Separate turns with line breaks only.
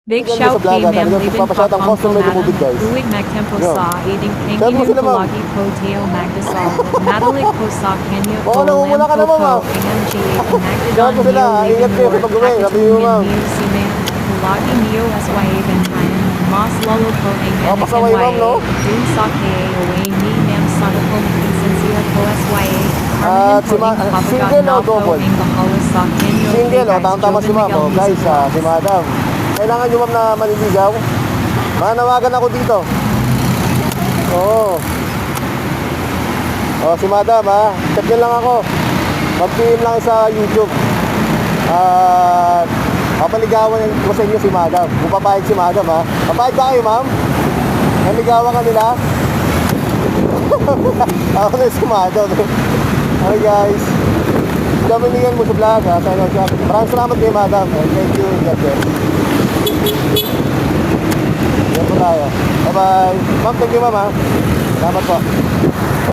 Big
Ganyan
shout
sa vlog,
kay Ma'am
talagang
Libin
papashout ang
Papang
customer
Madam
lumubid, guys.
Uwig Magtempo
Yo.
sa Aiding
Shout mo
Penginu
sila, ma'am.
Palagi Po Teo Magdasal Madalik Po sa Kenya
Oo, namumula ka naman, ma'am.
AMG
Shout mo sila. Ingat kayo sa pag-uwi. Sabi niyo, ma'am.
Palagi Neo SYA Bentayan Mas Lolo Po
Oh, pasaway, ma'am, no?
Dun sa KAOA ni Ma'am Sana Po Sincere Po SYA
At si single o double? Single, o, tama si ma'am. O, guys, si madam. Kailangan nyo, ma'am, na maniligaw. Manawagan ako dito. Oo. O, si madam, ha. Check nyo lang ako. Mag-PM lang sa YouTube. At papaligawan ko sa inyo si madam. Kung papayag si madam, ha. Papayag ba kayo, ma'am? Naligawan ka nila? Ako na si madam. Okay, guys. Dominican mo sa vlog, ha. Maraming salamat kay madam. Thank you. God bless. Yan po tayo. Bye-bye. Ma'am, thank you, ma'am, ha. Salamat po.